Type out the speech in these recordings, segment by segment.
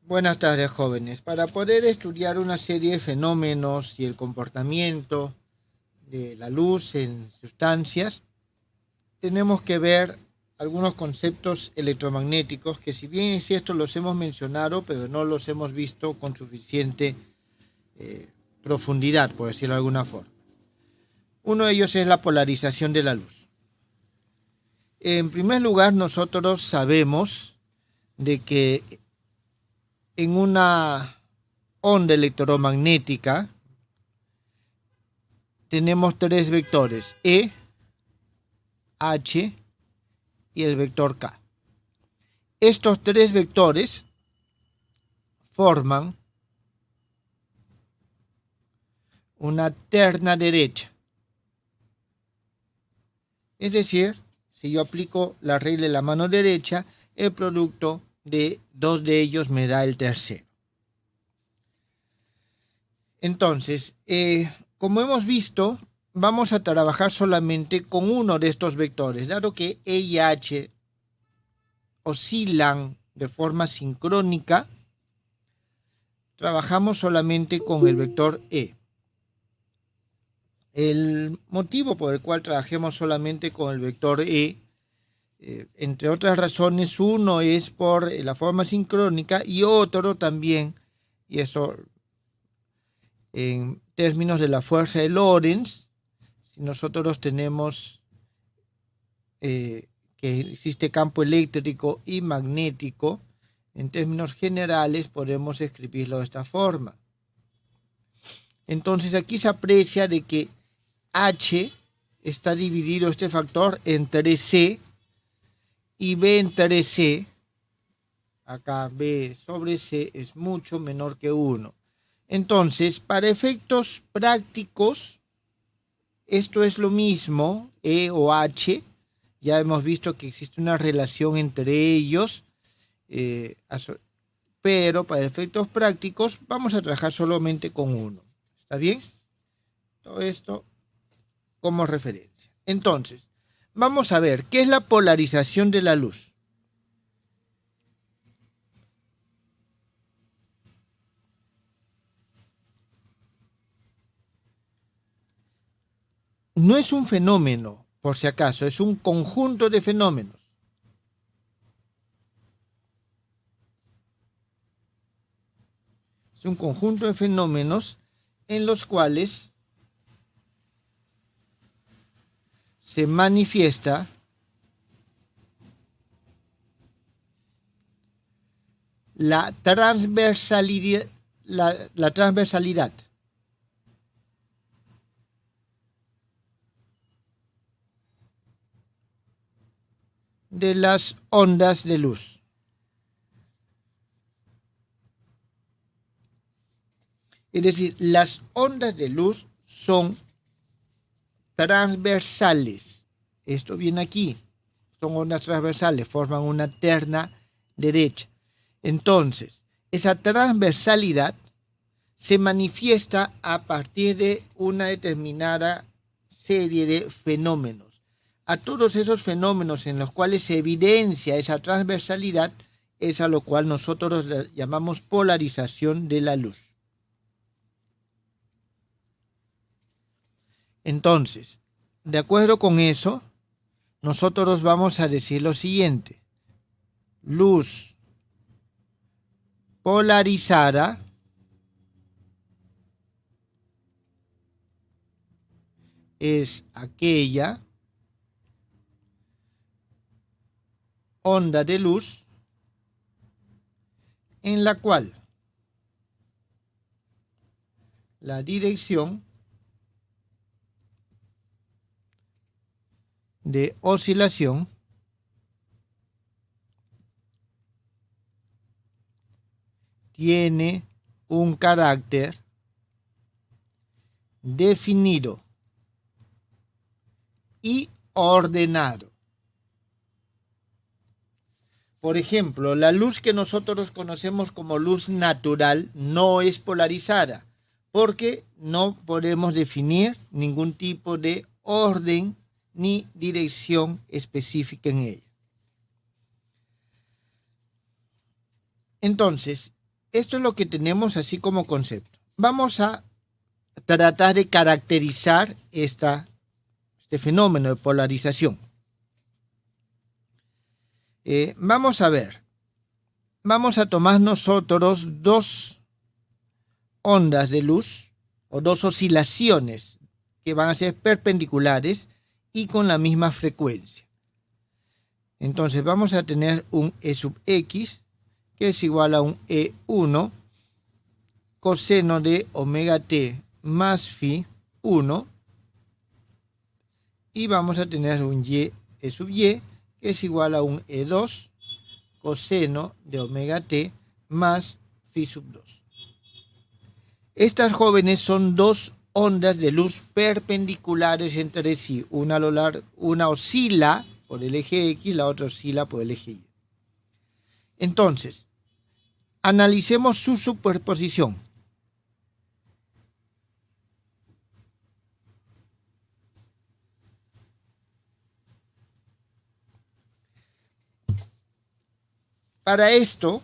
Buenas tardes, jóvenes. Para poder estudiar una serie de fenómenos y el comportamiento de la luz en sustancias, tenemos que ver algunos conceptos electromagnéticos que, si bien es cierto, los hemos mencionado, pero no los hemos visto con suficiente profundidad, por decirlo de alguna forma. Uno de ellos es la polarización de la luz. En primer lugar, nosotros sabemos de que en una onda electromagnética tenemos tres vectores, E, H y el vector K. Estos tres vectores forman una terna derecha. Es decir, si yo aplico la regla de la mano derecha, el producto de dos de ellos me da el tercero. Entonces, como hemos visto, vamos a trabajar solamente con uno de estos vectores. Dado que E y H oscilan de forma sincrónica, trabajamos solamente con el vector E. El motivo por el cual trabajemos solamente con el vector E, entre otras razones, uno es por la forma sincrónica y otro también, y eso en términos de la fuerza de Lorentz, si nosotros tenemos que existe campo eléctrico y magnético, en términos generales podemos escribirlo de esta forma. Entonces aquí se aprecia de que H está dividido este factor entre C y B entre C. Acá B sobre C es mucho menor que 1. Entonces, para efectos prácticos, esto es lo mismo, E o H. Ya hemos visto que existe una relación entre ellos, pero para efectos prácticos vamos a trabajar solamente con uno. ¿Está bien? Todo esto como referencia. Entonces, vamos a ver, ¿qué es la polarización de la luz? No es un fenómeno, por si acaso, es un conjunto de fenómenos. Es un conjunto de fenómenos en los cuales se manifiesta la transversalidad, la transversalidad de las ondas de luz. Es decir, las ondas de luz son transversales. Esto viene aquí. Son ondas transversales, forman una terna derecha. Entonces, esa transversalidad se manifiesta a partir de una determinada serie de fenómenos. A todos esos fenómenos en los cuales se evidencia esa transversalidad es a lo cual nosotros llamamos polarización de la luz. Entonces, de acuerdo con eso, nosotros vamos a decir lo siguiente: luz polarizada es aquella onda de luz en la cual la dirección de oscilación tiene un carácter definido y ordenado. Por ejemplo, la luz que nosotros conocemos como luz natural no es polarizada, porque no podemos definir ningún tipo de orden ni dirección específica en ella. Entonces, esto es lo que tenemos así como concepto. Vamos a tratar de caracterizar este fenómeno de polarización. Vamos a ver. Vamos a tomar nosotros dos ondas de luz o dos oscilaciones que van a ser perpendiculares y con la misma frecuencia. Entonces vamos a tener un E sub X que es igual a un E1 coseno de omega t más phi 1 y vamos a tener un Y E sub Y que es igual a un E2 coseno de omega t más phi sub 2. Estas jóvenes son dos ondas de luz perpendiculares entre sí. Una oscila por el eje X, la otra oscila por el eje Y. Entonces, analicemos su superposición. Para esto,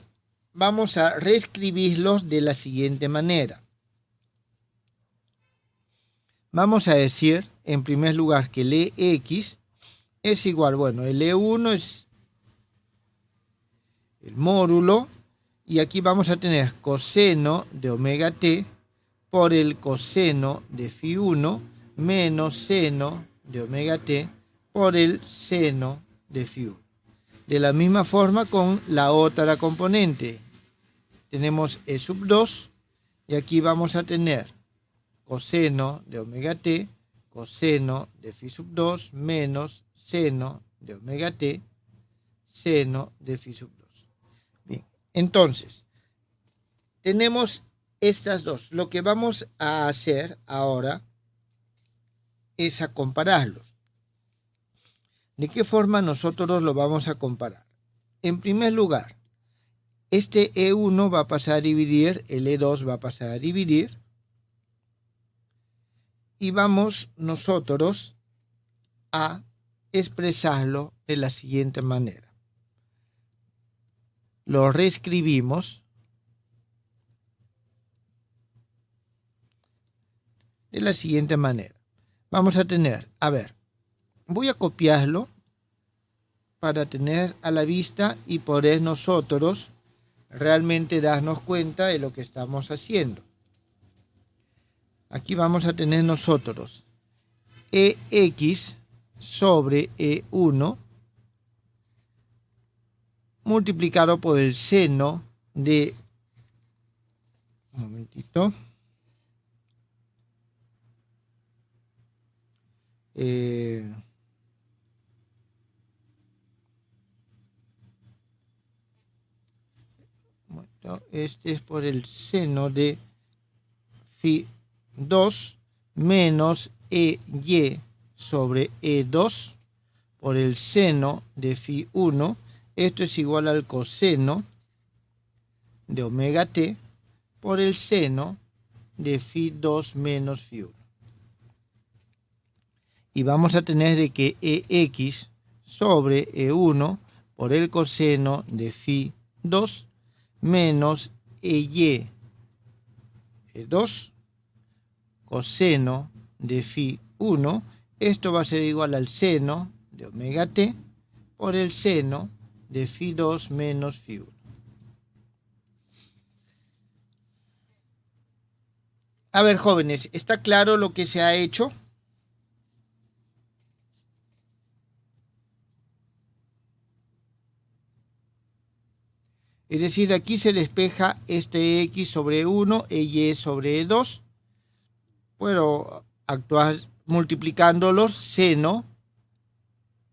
vamos a reescribirlos de la siguiente manera. Vamos a decir, en primer lugar, que el EX es igual, el E1 es el módulo, y aquí vamos a tener coseno de omega t por el coseno de phi 1 menos seno de omega t por el seno de phi 1. De la misma forma con la otra componente. Tenemos E sub 2 y aquí vamos a tener coseno de omega t, coseno de phi sub 2 menos seno de omega t, seno de phi sub 2. Bien, entonces, tenemos estas dos. Lo que vamos a hacer ahora es a compararlos. ¿De qué forma nosotros lo vamos a comparar? En primer lugar, este E1 va a pasar a dividir, el E2 va a pasar a dividir, y vamos nosotros a expresarlo de la siguiente manera. Lo reescribimos de la siguiente manera. Vamos a tener, voy a copiarlo para tener a la vista y poder nosotros realmente darnos cuenta de lo que estamos haciendo. Aquí vamos a tener nosotros EX sobre E1 multiplicado por el seno de... Un momentito. Este es por el seno de phi 2 menos EY sobre E2 por el seno de phi 1. Esto es igual al coseno de omega t por el seno de phi 2 menos phi 1. Y vamos a tener de que EX sobre E1 por el coseno de phi 2 menos EY E2 coseno de phi 1. Esto va a ser igual al seno de omega t por el seno de phi 2 menos phi 1. A ver, jóvenes, ¿está claro lo que se ha hecho? Es decir, aquí se despeja este X sobre 1 e Y sobre 2. Puedo actuar multiplicándolos, seno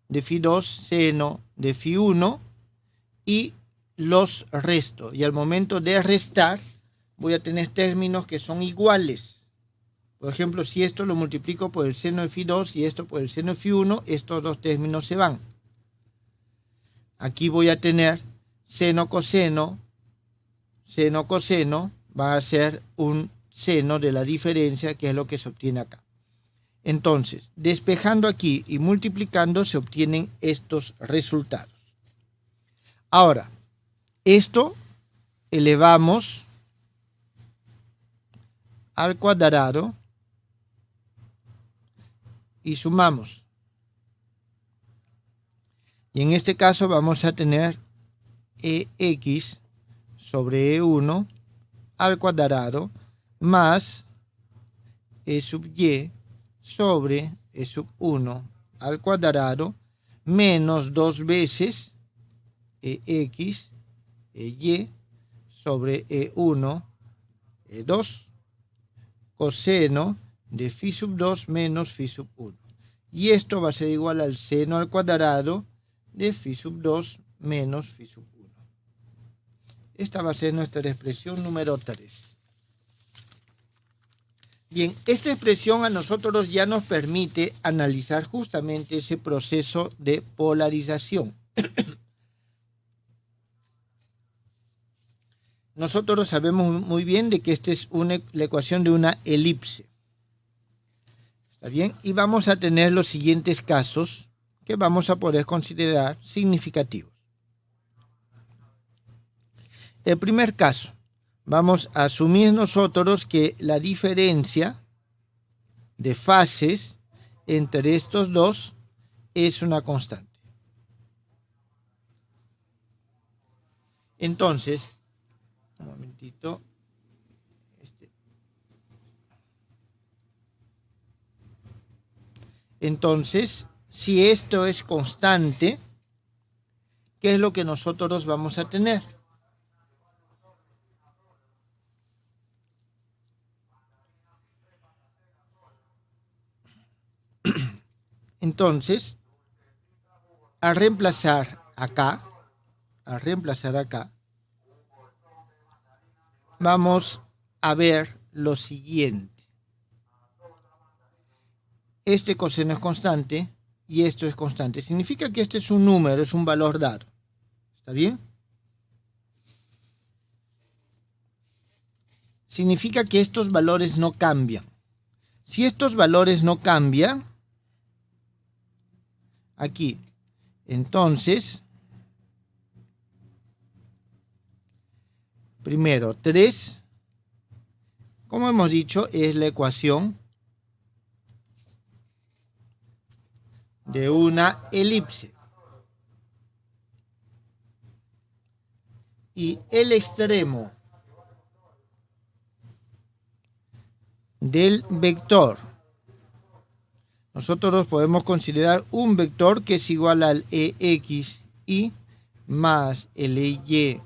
de phi 2, seno de phi 1, y los resto. Y al momento de restar, voy a tener términos que son iguales. Por ejemplo, si esto lo multiplico por el seno de phi 2 y esto por el seno de phi 1, estos dos términos se van. Aquí voy a tener seno coseno va a ser un seno de la diferencia, que es lo que se obtiene acá. Entonces, despejando aquí y multiplicando se obtienen estos resultados. Ahora, esto elevamos al cuadrado y sumamos. Y en este caso vamos a tener EX sobre E1 al cuadrado más E sub Y sobre E sub 1 al cuadrado menos 2 veces EX EY sobre E1 E2 coseno de phi sub 2 menos phi sub 1. Y esto va a ser igual al seno al cuadrado de phi sub 2 menos phi sub 1. Esta va a ser nuestra expresión número 3. Bien, esta expresión a nosotros ya nos permite analizar justamente ese proceso de polarización. Nosotros sabemos muy bien de que esta es la ecuación de una elipse. ¿Está bien? Y vamos a tener los siguientes casos que vamos a poder considerar significativos. El primer caso, vamos a asumir nosotros que la diferencia de fases entre estos dos es una constante. Entonces, un momentito. Entonces, si esto es constante, ¿qué es lo que nosotros vamos a tener? Entonces, al reemplazar acá, vamos a ver lo siguiente. Este coseno es constante y esto es constante. Significa que este es un número, es un valor dado. ¿Está bien? Significa que estos valores no cambian. Si estos valores no cambian, aquí, entonces, primero, 3, como hemos dicho, es la ecuación de una elipse. Y el extremo del vector, nosotros podemos considerar un vector que es igual al EXY más el EYJ,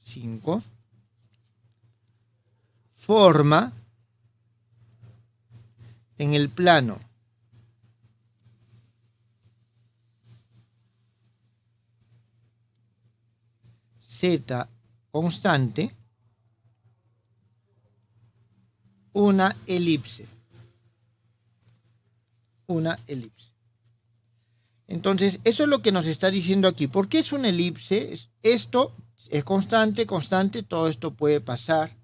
5, forma en el plano Z constante una elipse. Entonces, eso es lo que nos está diciendo aquí. ¿Por qué es una elipse? Esto es constante, todo esto puede pasar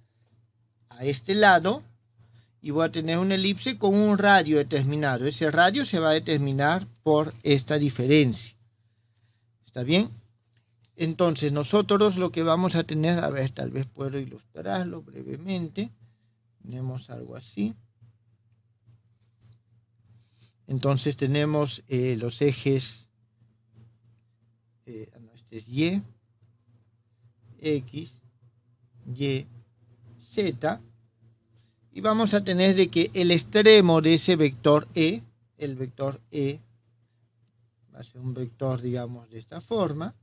a este lado y voy a tener una elipse con un radio determinado. Ese radio se va a determinar por esta diferencia. ¿Está bien? Entonces, nosotros lo que vamos a tener, a ver, tal vez puedo ilustrarlo brevemente. Tenemos algo así. Entonces tenemos los ejes, este es Y, X, Y, Z, y vamos a tener de que el extremo de ese vector E, el vector E, va a ser un vector, digamos, de esta forma.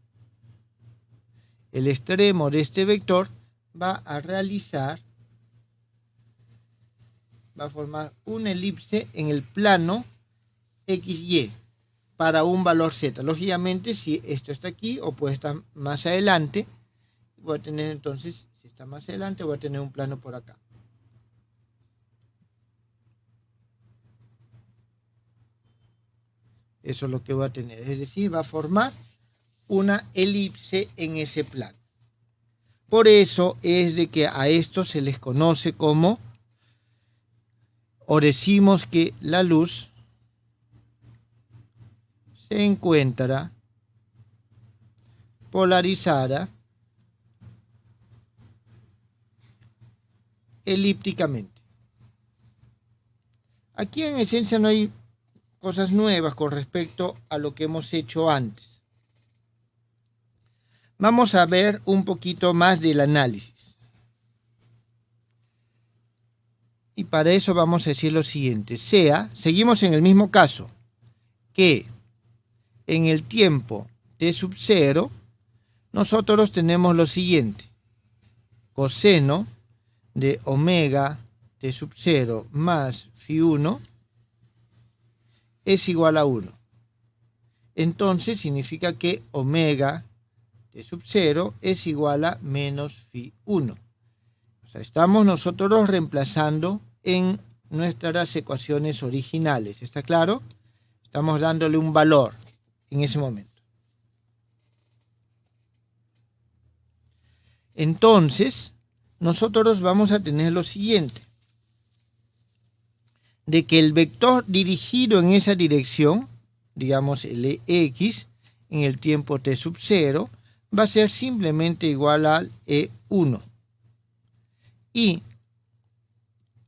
El extremo de este vector va a formar una elipse en el plano XY para un valor Z. Lógicamente, si esto está aquí o puede estar más adelante, voy a tener entonces, si está más adelante, voy a tener un plano por acá. Eso es lo que voy a tener. Es decir, va a formar una elipse en ese plano. Por eso es de que a esto se les conoce como, o decimos que la luz se encuentra polarizada elípticamente. Aquí en esencia no hay cosas nuevas con respecto a lo que hemos hecho antes. Vamos a ver un poquito más del análisis. Y para eso vamos a decir lo siguiente. Seguimos en el mismo caso, que en el tiempo t sub 0, nosotros tenemos lo siguiente. Coseno de omega t sub 0 más phi 1 es igual a 1. Entonces significa que omega t sub 0 es igual a menos phi 1. O sea, estamos nosotros reemplazando en nuestras ecuaciones originales. ¿Está claro? Estamos dándole un valor en ese momento. Entonces, nosotros vamos a tener lo siguiente. De que el vector dirigido en esa dirección, digamos el X, en el tiempo t sub 0, va a ser simplemente igual al E1. Y,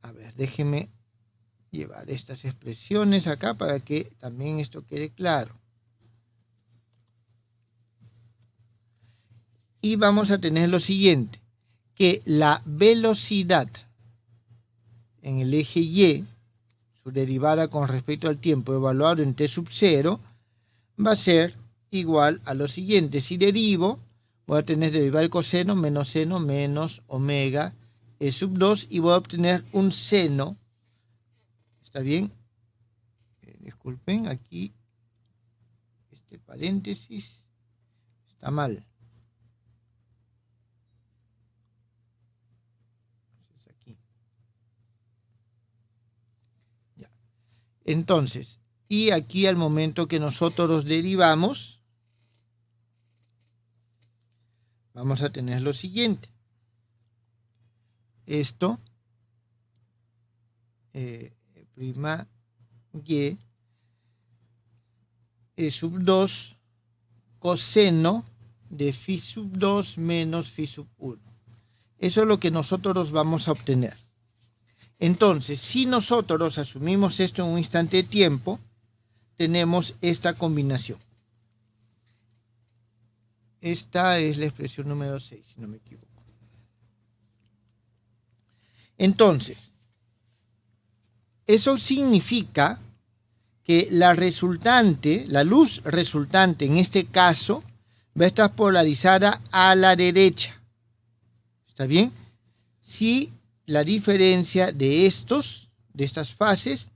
a ver, déjeme llevar estas expresiones acá para que también esto quede claro. Y vamos a tener lo siguiente, que la velocidad en el eje Y, su derivada con respecto al tiempo evaluado en t sub 0, va a ser igual a lo siguiente. Si derivo, voy a tener derivar el coseno menos seno menos omega e sub 2 y voy a obtener un seno. ¿Está bien? Disculpen, aquí este paréntesis está mal. Aquí. Ya. Entonces, y aquí al momento que nosotros derivamos, vamos a tener lo siguiente. Esto, prima y e sub 2 coseno de phi sub 2 menos phi sub 1. Eso es lo que nosotros vamos a obtener. Entonces, si nosotros asumimos esto en un instante de tiempo, tenemos esta combinación. Esta es la expresión número 6, si no me equivoco. Entonces, eso significa que la luz resultante en este caso, va a estar polarizada a la derecha. ¿Está bien? Si la diferencia de estas fases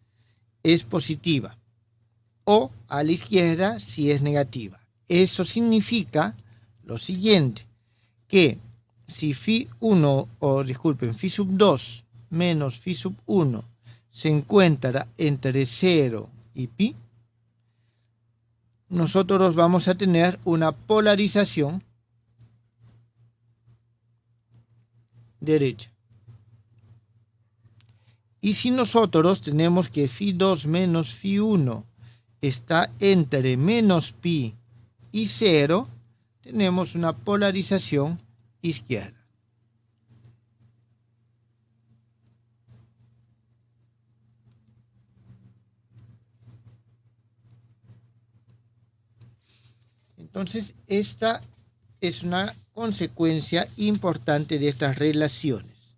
es positiva, o a la izquierda si es negativa. Eso significa lo siguiente, que si phi sub 2 menos phi sub 1 se encuentra entre 0 y pi, nosotros vamos a tener una polarización derecha. Y si nosotros tenemos que phi 2 menos phi 1 está entre menos pi y 0, tenemos una polarización izquierda. Entonces, esta es una consecuencia importante de estas relaciones.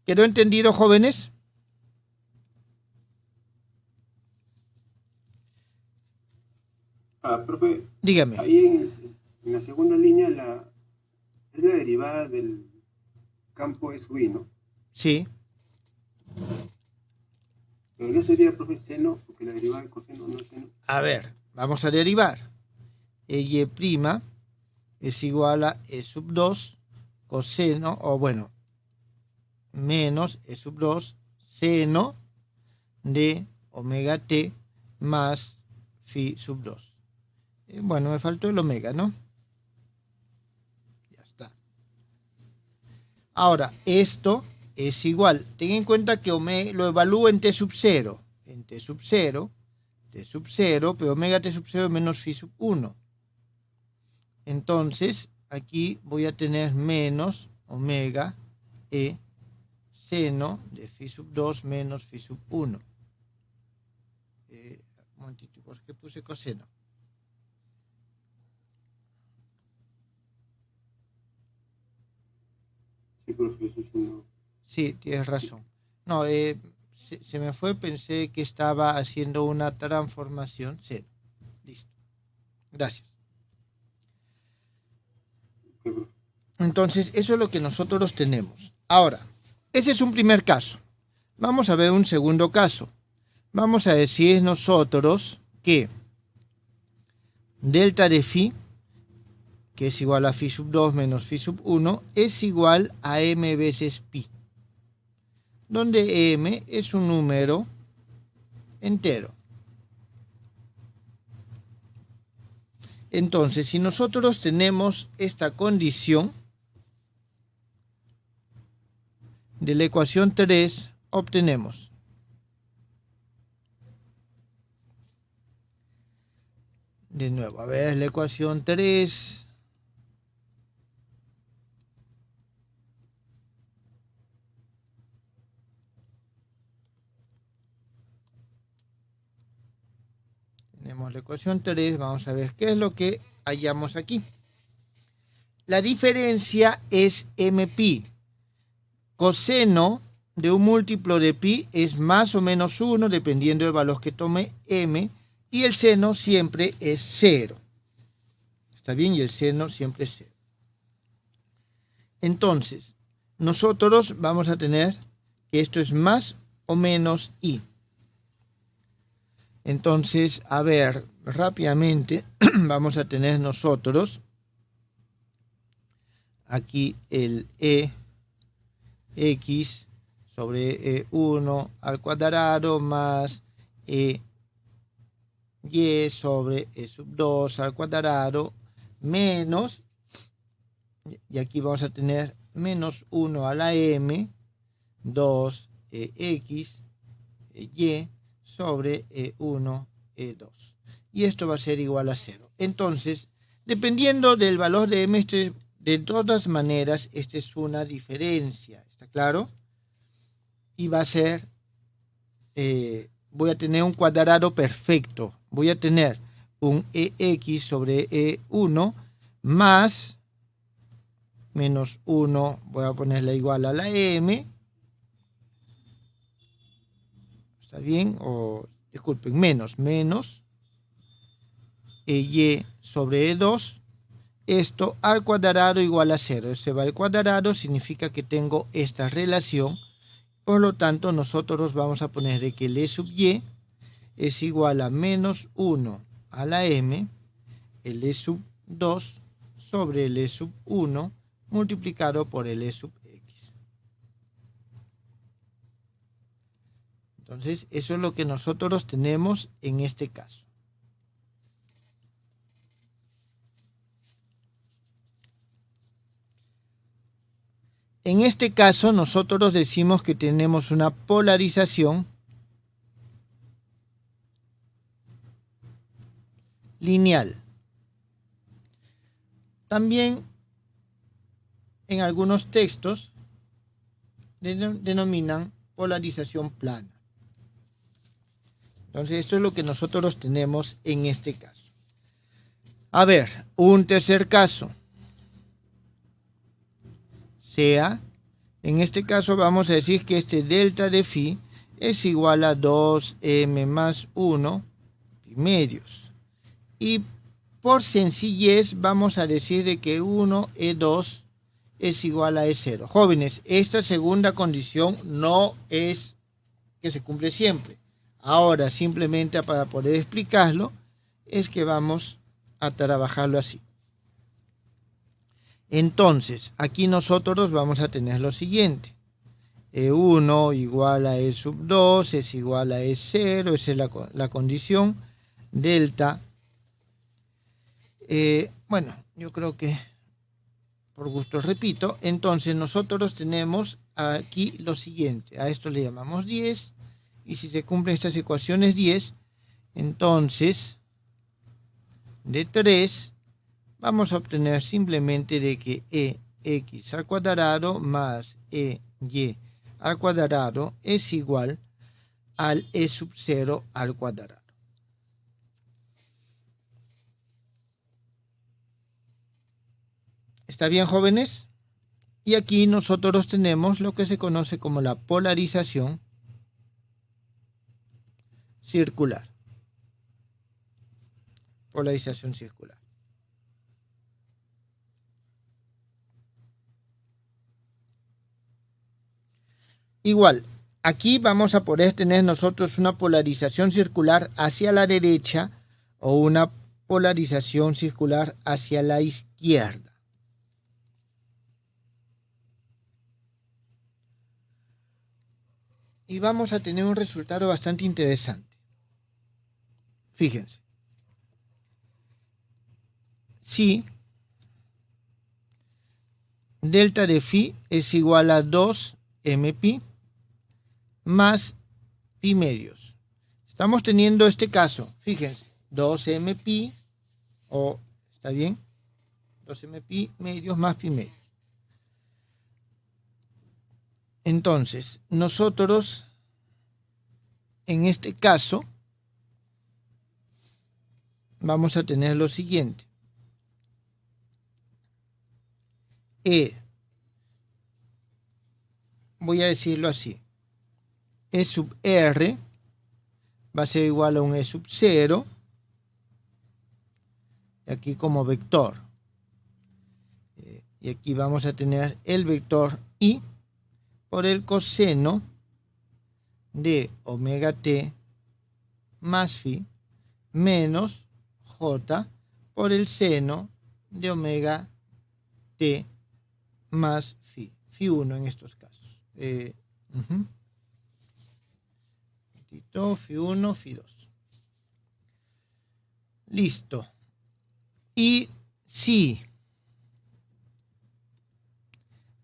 ¿Quedó entendido, jóvenes? Profe, dígame. Ahí en la segunda línea es la derivada del campo SUI, ¿no? Sí. Pero no sería, profe, seno, porque la derivada de coseno no es seno. A ver, vamos a derivar. Y' es igual a E sub 2 coseno, menos E sub 2 seno de omega t más phi sub 2. Bueno, me faltó el omega, ¿no? Ya está. Ahora, esto es igual. Ten en cuenta que omega lo evalúo en t sub 0. En t sub 0, pero omega t sub 0 menos phi sub 1. Entonces, aquí voy a tener menos omega e seno de phi sub 2 menos phi sub 1. Un momentito, ¿por qué puse coseno? Sí, profe, eso sí no. Sí, tienes razón. No, se me fue, pensé que estaba haciendo una transformación seno. Listo. Gracias. Ok, profe. Entonces, eso es lo que nosotros tenemos. Ahora, ese es un primer caso. Vamos a ver un segundo caso. Vamos a decir nosotros que delta de phi, que es igual a phi sub 2 menos phi sub 1, es igual a m veces pi, donde m es un número entero. Entonces, si nosotros tenemos esta condición de la ecuación 3, obtenemos de nuevo, a ver, la ecuación 3. Tenemos la ecuación 3, vamos a ver qué es lo que hallamos aquí. La diferencia es mpi. Coseno de un múltiplo de pi es más o menos 1, dependiendo del valor que tome m, y el seno siempre es 0. ¿Está bien? Y el seno siempre es 0. Entonces, nosotros vamos a tener que esto es más o menos i. Entonces, a ver, rápidamente vamos a tener nosotros aquí el x sobre e1 al cuadrado más y sobre e sub 2 al cuadrado menos, y aquí vamos a tener menos 1 a la m, 2 x y sobre E1, E2. Y esto va a ser igual a 0. Entonces, dependiendo del valor de M, de todas maneras, esta es una diferencia. ¿Está claro? Y va a ser, voy a tener un cuadrado perfecto. Voy a tener un EX sobre E1 más menos 1, voy a ponerla igual a la M. ¿Está bien? O, disculpen, menos y sobre E2, esto al cuadrado igual a 0. Se va al cuadrado, significa que tengo esta relación. Por lo tanto, nosotros vamos a poner de que el E sub y es igual a menos 1 a la m, el E sub 2 sobre el E sub 1 multiplicado por el E sub x. Entonces, eso es lo que nosotros tenemos en este caso. En este caso, nosotros decimos que tenemos una polarización lineal. También en algunos textos denominan polarización plana. Entonces, esto es lo que nosotros tenemos en este caso. A ver, un tercer caso. Sea, en este caso vamos a decir que este delta de phi es igual a 2m más 1 pi medios. Y por sencillez vamos a decir de que 1e2 es igual a e0. Jóvenes, esta segunda condición no es que se cumple siempre. Ahora, simplemente para poder explicarlo, es que vamos a trabajarlo así. Entonces, aquí nosotros vamos a tener lo siguiente. E1 igual a E sub 2 es igual a E0, esa es la condición. Delta. Bueno, yo creo que por gusto repito. Entonces, nosotros tenemos aquí lo siguiente. A esto le llamamos 10. Y si se cumplen estas ecuaciones 10, entonces, de 3... vamos a obtener simplemente de que EX al cuadrado más EY al cuadrado es igual al E sub 0 al cuadrado. ¿Está bien, jóvenes? Y aquí nosotros tenemos lo que se conoce como la polarización circular. Polarización circular. Igual, aquí vamos a poder tener nosotros una polarización circular hacia la derecha o una polarización circular hacia la izquierda. Y vamos a tener un resultado bastante interesante. Fíjense. Si delta de phi es igual a 2mpi más pi medios. Estamos teniendo este caso, fíjense, 2mpi, ¿está bien? 2mpi medios más pi medios. Entonces, nosotros, en este caso, vamos a tener lo siguiente. Voy a decirlo así. E sub r va a ser igual a un E sub 0. Y aquí como vector. Y aquí vamos a tener el vector I por el coseno de omega t más phi menos j por el seno de omega t más phi. Phi 1 en estos casos. Phi 1, phi 2. Listo. Y si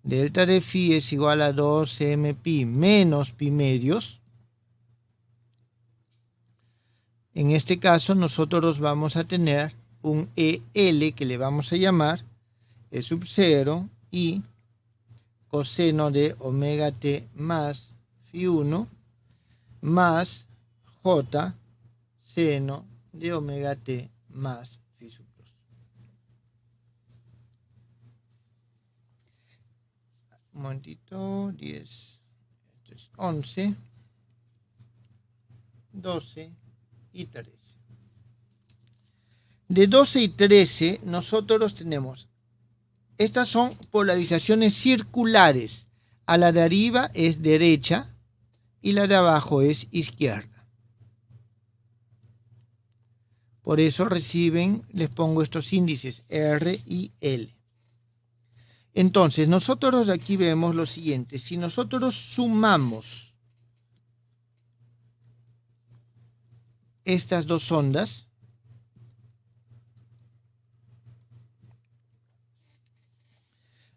delta de phi es igual a 2mpi menos pi medios, en este caso nosotros vamos a tener un EL que le vamos a llamar E sub 0 y coseno de omega t más phi 1 más j seno de omega t más phi sub 2. Un momentito, 10, 11, 12 y 13. De 12 y 13 nosotros tenemos, estas son polarizaciones circulares. A la de arriba es derecha y la de abajo es izquierda. Por eso reciben, les pongo estos índices R y L. Entonces, nosotros aquí vemos lo siguiente. Si nosotros sumamos estas dos ondas,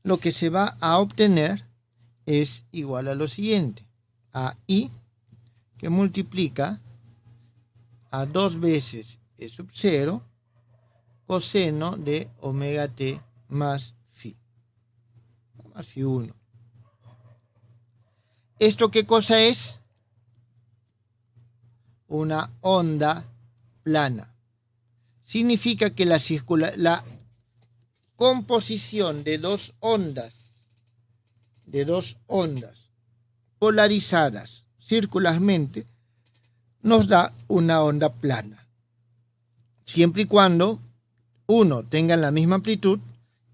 lo que se va a obtener es igual a lo siguiente. A I, que multiplica a 2 veces E sub 0, coseno de omega t más phi 1. ¿Esto qué cosa es? Una onda plana. Significa que la composición de dos ondas polarizadas circularmente nos da una onda plana, siempre y cuando uno tenga la misma amplitud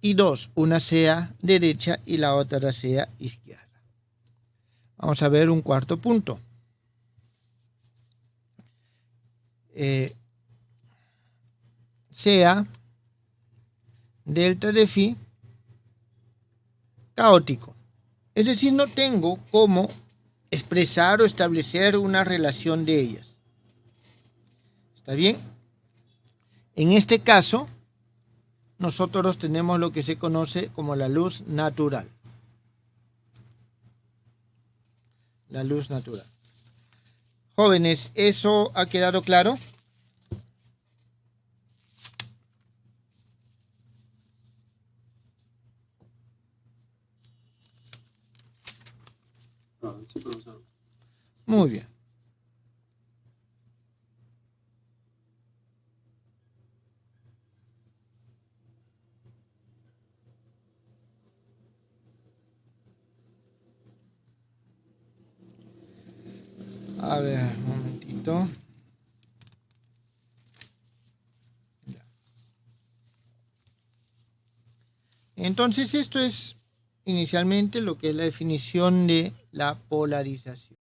y dos, una sea derecha y la otra sea izquierda. Vamos a ver un cuarto punto. Sea delta de phi caótico. Es decir, no tengo cómo expresar o establecer una relación de ellas. ¿Está bien? En este caso, nosotros tenemos lo que se conoce como la luz natural. La luz natural. Jóvenes, ¿eso ha quedado claro? Sí, profesor. Muy bien. A ver, un momentito. Ya. Entonces, esto es inicialmente lo que es la definición de la polarización.